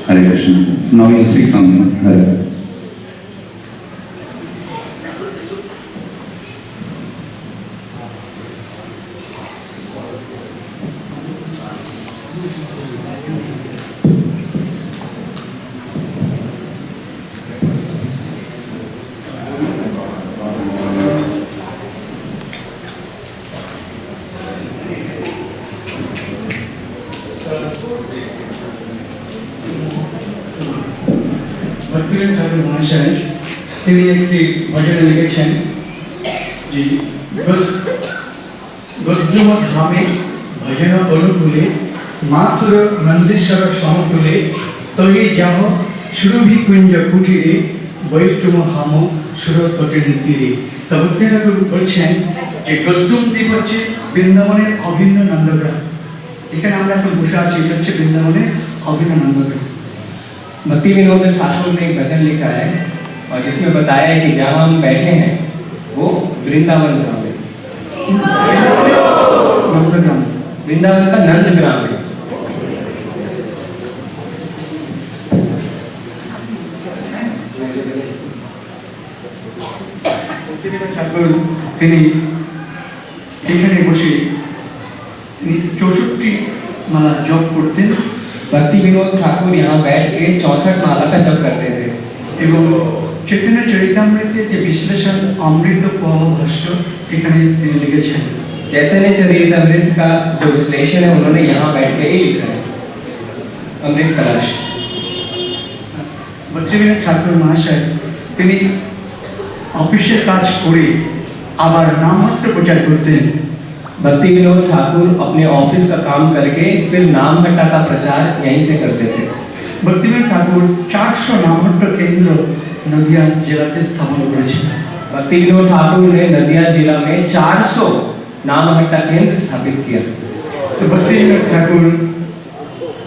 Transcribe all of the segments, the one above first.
Hare Krishna. So now you speak something. Hare. Bhaktivedanta Thakur महाशय তিনি একটি ভজনে লিখেছেন যে গদ্যম ধামে ভজন অনুকূলে মাথুর নন্দীশ্বর সমতুলে তৈ যাহ সুরভি কুঞ্জ কুটিরে বৈষ্ণব হাম সুর তটের তীরে। তো ভক্তি ঠাকুর বলছেন যে গদ্যম দ্বীপ হচ্ছে বৃন্দাবনের অভিন্ন নন্দগ্রাম। এখানে আমরা এখন বসে আছি, এটা হচ্ছে বৃন্দাবনের অভিন্ন নন্দগ্রাম। भक्ति विनोद ठाकुर ने एक भजन लिखा है और जिसमें बताया है कि जहाँ हम बैठे हैं वो वृंदावन ग्राम है, नंदग्राम, वृंदावन का नंद ग्राम है। ঠাকুর তিনি এখানে বসে তিনি 64 মালা জপ করতেন भक्ति विनोद ठाकुर यहाँ बैठ के 64 माला का जप करते थे এবং চৈতন্য চরিতামৃতের যে বিশ্লেষণ অমৃত প্রবাহ ভাষ্য এখানে তিনি লিখেছেন। चैतन्य चरितामृत का जो विश्लेषण है उन्होंने यहाँ बैठ के ही लिखा है, अमृत कलश। ভক্তিবিনোদ ঠাকুর মহাশয় তিনি অফিসের কাজ করে আবার নামহট্ট প্রচার করতেন। भक्ति विनोद ठाकुर अपने ऑफिस का काम करके फिर नाम हट्टा का प्रचार यहीं से करते थे। ভক্তিবিনোদ ঠাকুর 400 নামহট্ট কেন্দ্র নদিয়া জেলাতে স্থাপন করেছেন। भक्ति विनोद ठाकुर ने नदिया जिला में 400 नाम हट्टा केंद्र स्थापित किया। তো ভক্তিবিনোদ ঠাকুর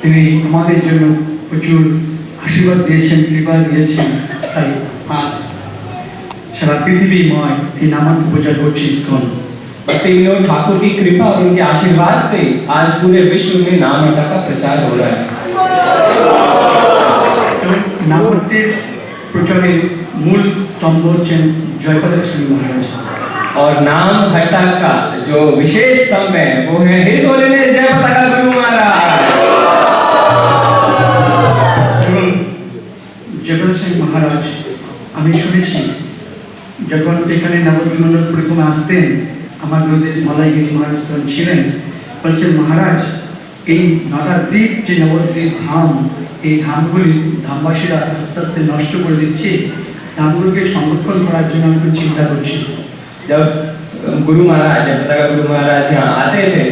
তিনি আমাদের জন্য প্রচুর আশীর্বাদ দিয়েছেন, কৃপা দিয়েছেন, তাই আজ সারা পৃথিবীময় এই নামাঙ্কিত প্রচার করছে ইসকন। भक्ति विनोद ठाकुर की कृपा और उनके आशीर्वाद से आज पूरे विश्व में नाम हट्टा का प्रचार हो रहा है। নামহট্টের প্রচারের মূল স্তম্ভ হচ্ছেন জয়পদাচার্য মহারাজ। और नाम हट्टा का जो विशेष स्तंभ है वो है हिज होलीनेस जय पताका गुरु महाराज। এবং জয়পদাচার্য মহারাজ আমি শুনেছি যখন এখানে নবদ্বীপ মণ্ডল পরিক্রমা আসতেন, আমার গুরুদেব মালাইগিরি মহারাজ তখন ছিলেন, বলছেন মহারাজ এই 9টা দ্বীপ যে নবদ্বীপ ধাম, এই ধামগুলি ধামবাসীরা আস্তে আস্তে নষ্ট করে দিচ্ছে, ধামগুলোকে সংরক্ষণ করার জন্য আমি খুব চিন্তা করছি। जब गुरु महाराज जय पताका गुरु महाराज यहाँ आते थे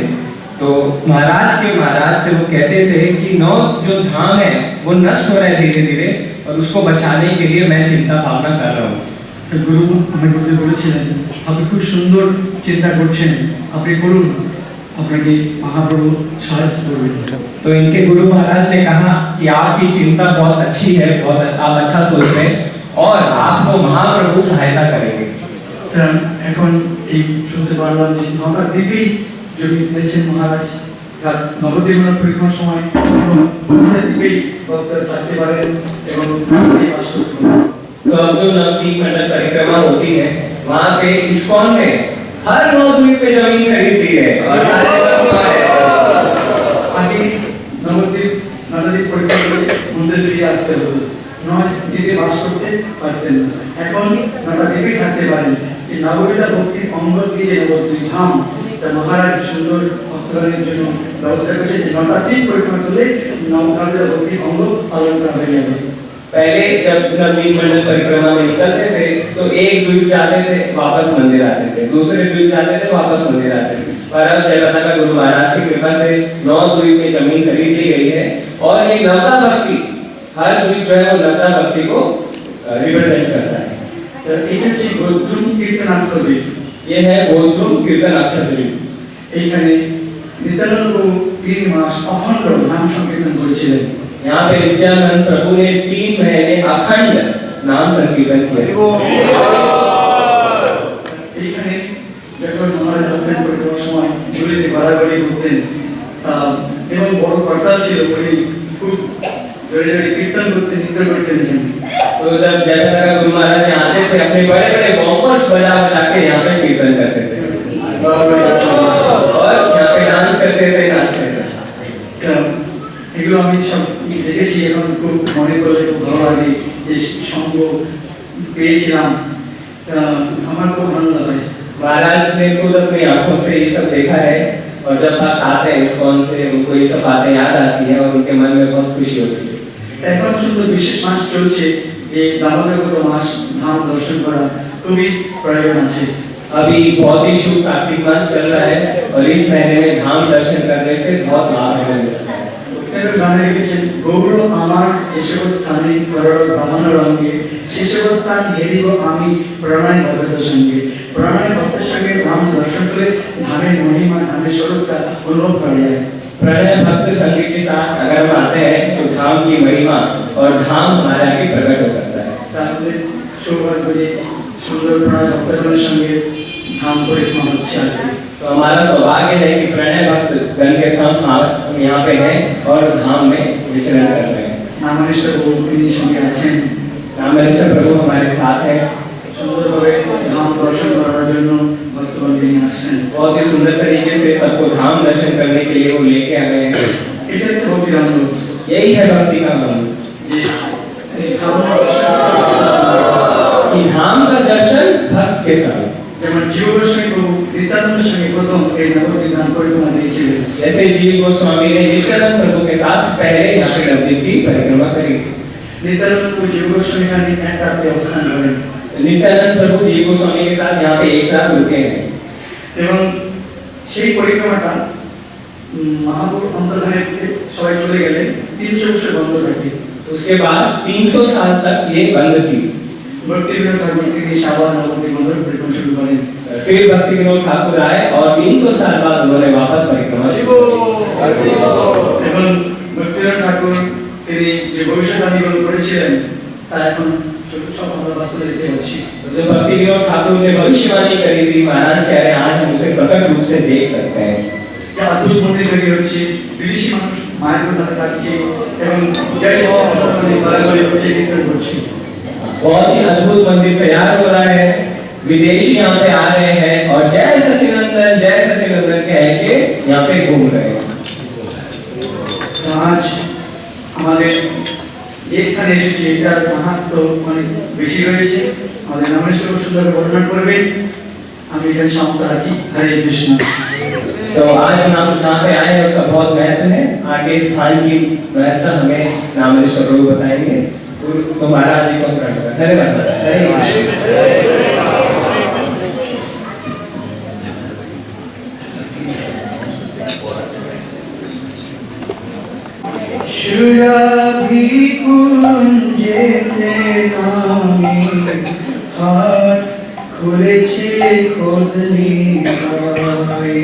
तो महाराज के महाराज से वो कहते थे कि 9 जो धाम है वो नष्ट हो रहे हैं धीरे धीरे और उसको बचाने के लिए मैं चिंता भावना कर रहा हूँ। তো গুরু আমার গুরুদেব বলেছিলেন আপনি খুব সুন্দর চিন্তা করছেন, আপনি করুন, আপনাকে মহাপ্রভু সাহায্য করবেন। तो इनके गुरु महाराज ने कहा कि आपकी चिंता बहुत अच्छी है, बहुत आप अच्छा सोच रहे हैं और आपको महाप्रभु सहायता करेंगे। তা এখন এই শুনতে পারলাম যে 9টা দ্বীপেই জমি দিয়েছেন মহারাজ, আর নবদ্বীপ মণ্ডল পরিক্রমার সময় 9টা দ্বীপেই ভক্তরা থাকতে পারেন এবং এই বাস করতে পারেন। तो अब जो नवद्वीप मंडल परिक्रमा होती है वहाँ पे इस्कॉन में हर 9 द्वीप पे जमीन खरीद ली है और सारे लोग हमारे আগে নবদ্বীপ নবদ্বীপ পরিক্রমা করে মন্দির ফিরে আসতে হতো, 9 দ্বীপে বাস করতে পারতেন না, এখন 9টা দ্বীপেই থাকতে পারেন। এই নববিধা ভক্তির অঙ্গ দিয়ে নবদ্বীপ ধাম তা মহারাজ সুন্দর ভক্তগণের জন্য ব্যবস্থা করেছে যে 9টা দ্বীপ পরিক্রমা করলে নববিধা ভক্তির অঙ্গ পালন করা হয়ে যাবে। पहले जब नवद्वीप मंडल परिक्रमा में निकलते थे तो एक द्वीप जाते थे वापस मंदिर आते थे, दूसरे द्वीप जाते थे वापस मंदिर आते थे। पर अब जय पताका गुरु महाराज की कृपा से 9 द्वीप में जमीन खरीद ली गई है और ये नवता भक्ति, हर द्वीप जो है वो नवता भक्ति को रिप्रेजेंट करता है। তো এটা হচ্ছে গোদ্রুম কীর্তনার্থ দ্বীপ। ये है गोध्रुम कीर्तन अक्षर द्वीप। এইখানে নিত্যানন্দ প্রভু 3 মাস অখণ্ড নাম সংকীর্তন করেছিলেন। यहाँ पे नित्यानंद प्रभु ने 3 महीने अखंड नाम संकीर्तन किया। এইখানে যখন মহারাজ আসতেন পরিক্রমার সময় ঝুলিতে বাড়াবাড়ি করতেন এবং বড় কর্তা ছিল, উনি খুব जोड़े जोड़े कीर्तन करते नृत्य करते हैं। तो जब जयप्रदा का गुरु महाराज यहाँ आते थे अपने बड़े बड़े बॉम्पर्स बजा बजा के यहाँ पे कीर्तन करते थे और यहाँ पे डांस करते थे, नाचते थे। এগুলো আমি সব দেখেছি, এখন খুব মনে করলে খুব ভালো লাগে যে সঙ্গ পেয়েছিলাম, আমার খুব আনন্দ হয়। महाराज ने खुद अपनी आंखों से ये सब देखा है और जब भक्त आते हैं इस्कॉन से उनको ये सब बातें याद आती हैं और उनके मन में बहुत खुशी होती है। এখন শুধু বিশেষ মাস চলছে যে দামোদর মাস, ধাম দর্শন করা খুবই প্রয়োজন আছে। अभी बहुत ही शुभ कार्तिक मास चल रहा है और इस महीने में धाम दर्शन करने से बहुत लाभ मिल सकता है। উত্তরে গানে লিখেছেন, গৌর আমার যেসব স্থানে করর বামন রঙ্গে সেসব স্থান হেরিব আমি প্রণয় ভক্তের সঙ্গে। প্রণয় ভক্তের সঙ্গে ধাম দর্শন করে ধামের মহিমা, ধামের স্বরূপটা অনুভব করা যায়। प्रणय भक्त संग के साथ अगर हम आते हैं तो धाम की महिमा और धाम हमारे आगे प्रकट हो सकता है। তাহলে সৌভাগ্য যে সুন্দর প্রণয় ভক্তগণের সঙ্গে ধাম পরিক্রমা হচ্ছে আজকে। तो हमारा सौभाग्य है कि प्रणय भक्त गण के साथ आज हम यहाँ पे हैं और धाम में विचरण कर रहे हैं। নামানিষ্ঠ বহুদিনের সঙ্গে আছেন, नामनिष्ठ प्रभु हमारे साथ है। সুন্দরভাবে ধাম দর্শন করার জন্য ভক্তগণ নিয়ে আসেন। बहुत ही सुंदर तरीके से सबको धाम दर्शन करने के लिए वो लेके आ गए हैं। এটা হচ্ছে ভক্তির আনন্দ, यही है भक्ति का मंत्र যে এই ধাম দর্শন कि धाम का दर्शन भक्त के साथ। যেমন জীব গোস্বামী প্রভু নিত্যানন্দের সঙ্গে প্রথম এই নবদ্বীপ ধাম পরিক্রমা দিয়েছিলেন। जैसे जीव गोस्वामी ने नित्यानंद प्रभु के साथ पहले यहाँ पे नवद्वीप की परिक्रमा करी। নিত্যানন্দ প্রভু জীব গোস্বামী খানি এক রাতে অবস্থান করেন नित्यानंद प्रभु जीव गोस्वामी के साथ यहाँ पे एक रात रुके हैं। এবং সেই পরিক্রমাটা মহাপুর অন্তর্ধানে সবাই চলে গেলে 300 বছর বন্ধ থাকে। उसके बाद 300 साल तक ये बंद थी। ভক্তি বিনোদ ঠাকুর তিনি সাবান নবদ্বীপ মন্দির পরিক্রমা শুরু করেন। फिर भक्ति विनोद ठाकुर आए और 300 साल बाद उन्होंने वापस परिक्रमा शुरू की। এবং ভক্তি বিনোদ ঠাকুর তিনি যে ভবিষ্যৎবাণীগুলো করেছিলেন তা এখন সব আমরা বাস্তবে দেখতে পাচ্ছি। जो भक्ति विनोद ठाकुर ने भविष्यवाणी करी थी महाराज कह रहे हैं आज हम उसे प्रकट रूप से देख सकते हैं। যে অদ্ভুত মন্দির তৈরি হচ্ছে, বিদেশি মানুষ মায়ের কোথায় যাচ্ছে এবং জয় বলাবলি করছে, কীর্তন করছে। बहुत ही अद्भुत मंदिर तैयार हो रहा है, विदेशी यहाँ पे आ रहे हैं और जय सचिनंदन कह के यहाँ पे घूम रहे हैं। তো আজ আমাদের যে স্থানে এসেছি এটার মাহাত্ম্য অনেক বেশি রয়েছে। আমাদের নামেশ্বর সুন্দর বর্ণনা করবেন, আমি এখানে সমাপ্ত রাখি। হরে কৃষ্ণ। तो आज हम जहाँ पे आए हैं उसका बहुत महत्व है। आगे स्थान की महत्ता हमें नामनिष्ठ प्रभु बताएंगे। तो महाराज जी को प्रण करें। धन्यवाद। हरे कृष्ण। সুরভি কুঞ্জেতে নামে হাত খুলেছে খোদনি পায়।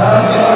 Thank you.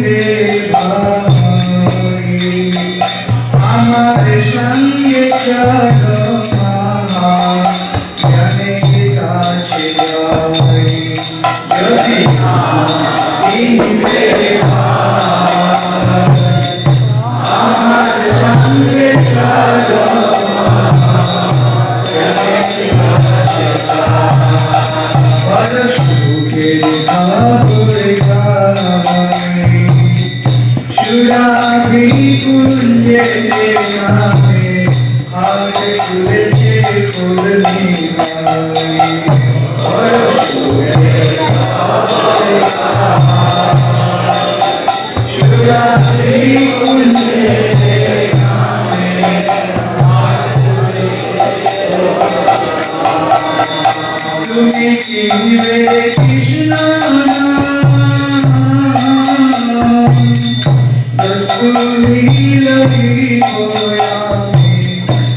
রে ভাই আমার সঙ্গে চলো জ্ঞানের কাছে যাই যদি রে আমার সঙ্গে চলো বড় সুখে ভাবরে গাই সুরাবি কুঞ্জে নামে আজ তুলেছে ফুলনি বড় সুখে ভাবরে সুরাবি কুঞ্জে তুমি চিনবে কৃষ্ণ দস্তুরি লহি আমি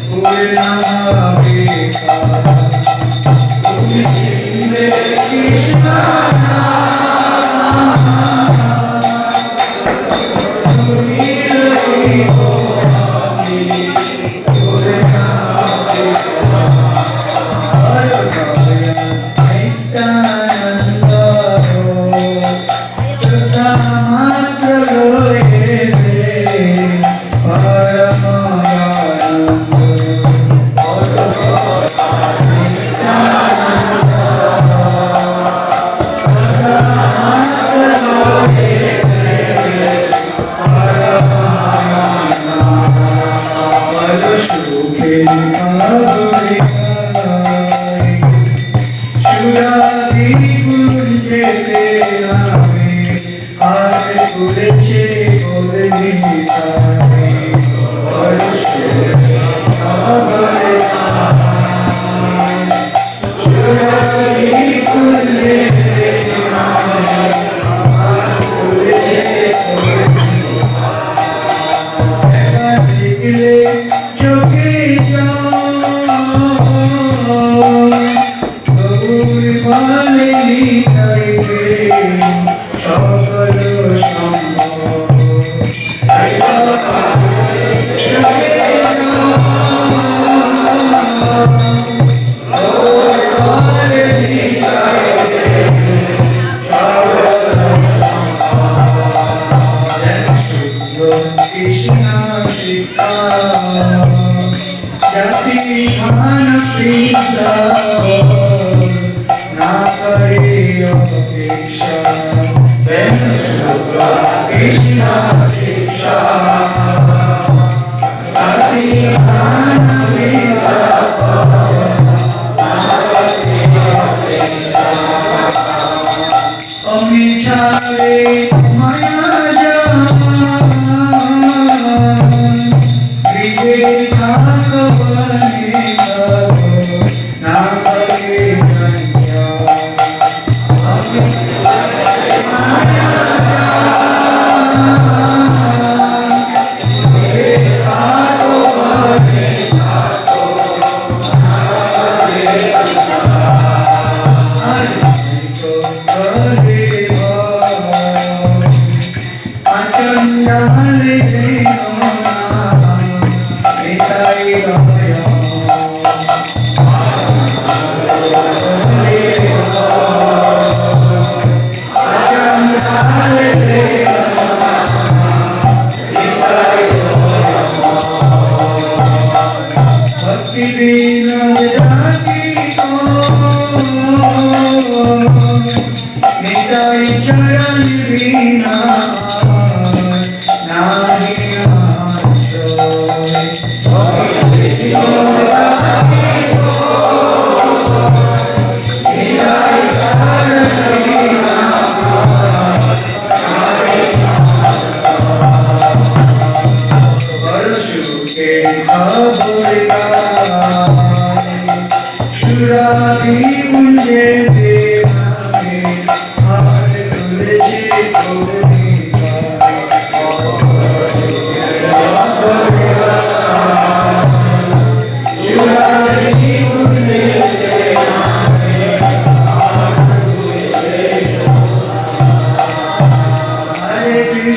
পূর্ণাবে তুমি চিনবে কৃষ্ণ দস্তুরি লহি আমি পূর্ণাবে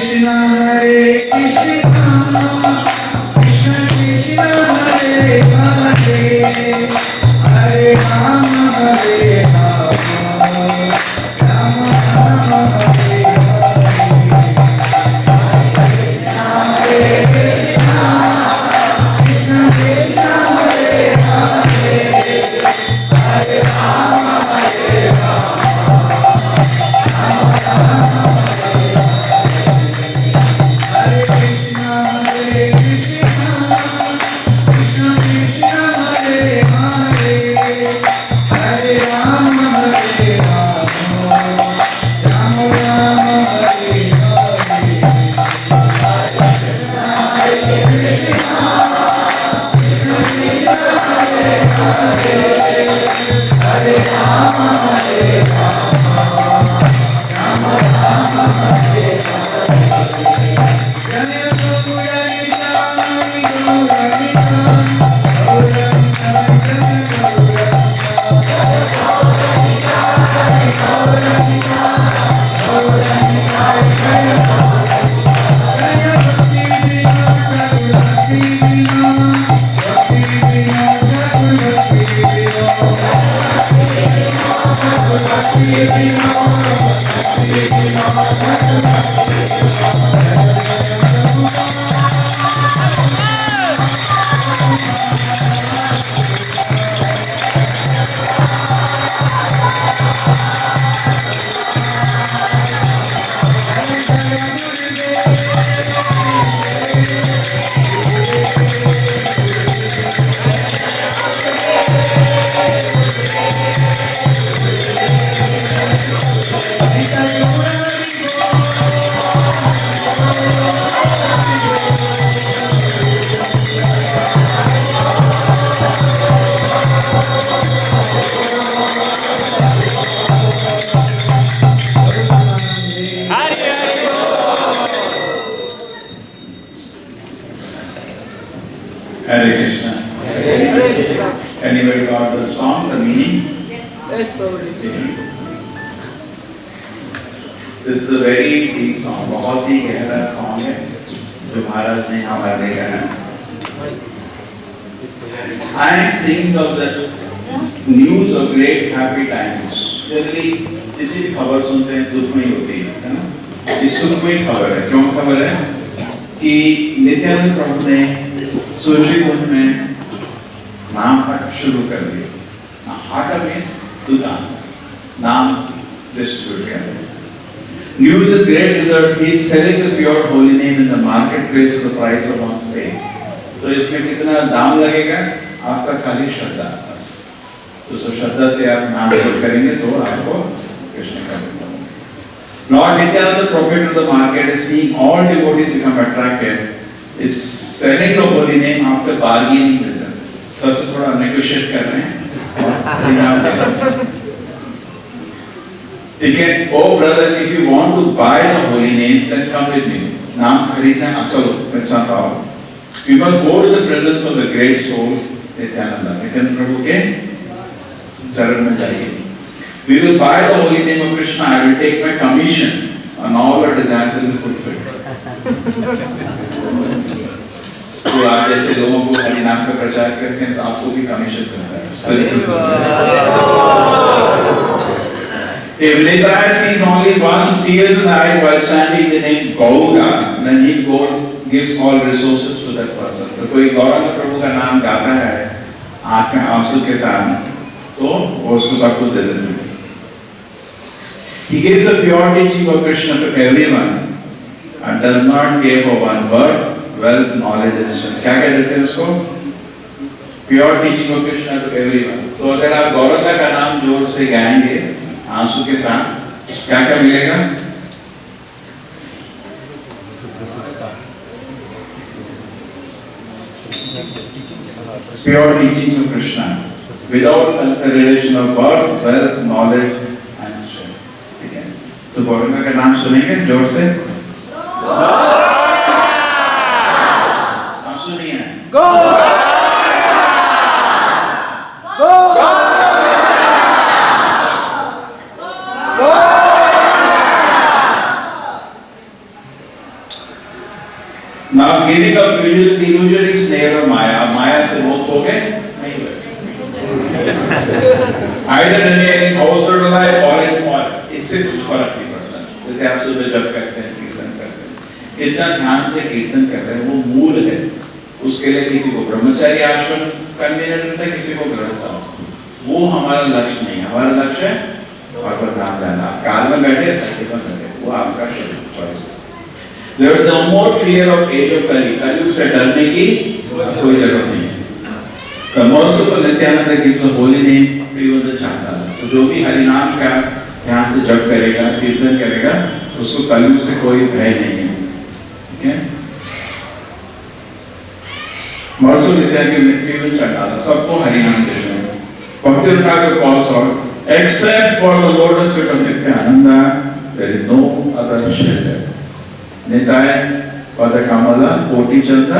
Krishna Hare Krishna Krishna Krishna Hare Hare Hare Rama Hare Rama Rama Rama Hare Hare Krishna Krishna Krishna Hare Hare Hare Rama Hare Rama Hare Krishna. Anybody got the song, the meaning? Yes, Prabhuji. This is a very deep song. बहुत ही गहरा song है जो महाराज ने हमारे लिए गाया। I am singing of the news of great happy times. Generally किसी भी खबर सुनते हैं दुख में ही होती है ना? इस सुख में ही खबर है। क्यों खबर है? कि नित्यानंद प्रभु ने सूर्यकुंड में नाम पाठ शुरू कर दिया। हाट मीन्स दुकान, नाम डिस्ट्रीब्यूट कर दिया। News is great result. He is selling the pure holy name in the marketplace for the price of one's pay. तो इसमें कितना दाम लगेगा? आपका खाली श्रद्धा बस। तो श्रद्धा से आप नाम जप करेंगे तो आपको कृष्ण का मिलेगा। Lord Nityananda, the proprietor of the market, is seeing all devotees become attracted, is selling the holy name after bargaining with them. सबसे थोड़ा negotiate कर रहे हैं और इनाम दे रहे हैं। ठीक है? Oh brother, if you want to buy the holy name, then come with me. नाम खरीदना है, चलो मेरे साथ आओ। We must go to the presence of the great soul Nityananda. Nityanand प्रभु के चरण में जाइए। We will buy the holy name of Krishna. I will take my commission and all our desires will be fulfilled. तो आप जैसे लोगों को हरि नाम का प्रचार करते हैं तो आपको भी कमीशन मिलता है। If Nitai sees only one tears in the eye while chanting the name Gaura, then he gives all resources to that person. तो कोई गौरंग प्रभु का नाम गाता है आँख में आंसू के साथ, तो वो उसको सब कुछ दे देते हैं। He gives a pure teaching of Krishna to everyone and does not care for one word, wealth, knowledge, etc. क्या क्या देते हैं उसको? Pure teaching of Krishna to everyone. तो अगर आप गौरंगा का नाम जोर से गाएंगे आंसू के साथ, क्या क्या मिलेगा? Pure teachings of Krishna without consideration of birth, wealth, knowledge and strength. ठीक है? तो गौरंगा का नाम सुनेंगे जोर से? आप सुनिए। Now giving up usually snare of Maya. Maya से मुक्त हो गए नहीं हुए. Either in household life or in forest, इससे कुछ फर्क नहीं पड़ता. जैसे आप सुबह जप करते हैं, कीर्तन करते हैं, इतना ध्यान से कीर्तन करते हैं, वो मूल है. उसके लिए किसी को ब्रह्मचारी आश्रम कन्वीनियंट होता है, किसी को गृहस्थ आश्रम. वो हमारा लक्ष्य नहीं है. हमारा लक्ष्य है भगवत धाम जाना. आप काल में बैठे सत्य में बैठे, वो आपका चॉइस है. There is no more fear of age of Kali. कलयुग से डरने की कोई जरूरत नहीं है. The merciful Nityananda gives a holy name to even the Chandala. So जो भी हरिनाम का ध्यान से जप करेगा, कीर्तन करेगा, उसको कलयुग से कोई भय नहीं है. Okay? Merciful Nityananda gives even Chandala. सबको हरिनाम देते हैं. Bhakti Thakur calls out, except for the lotus feet of Nityananda, there is no other shelter. Nitai पदकमला कोटि चंद्र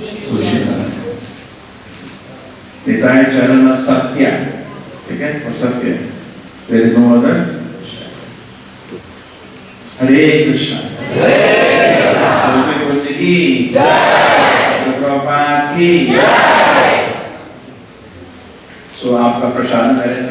सुशीला. निताय चरण सत्य. ठीक है, वो सत्य. There is no other. हरे कृष्णा. सूर्य की जय. प्रभुपाद की जय. सो आपका प्रसाद अरेंजमेंट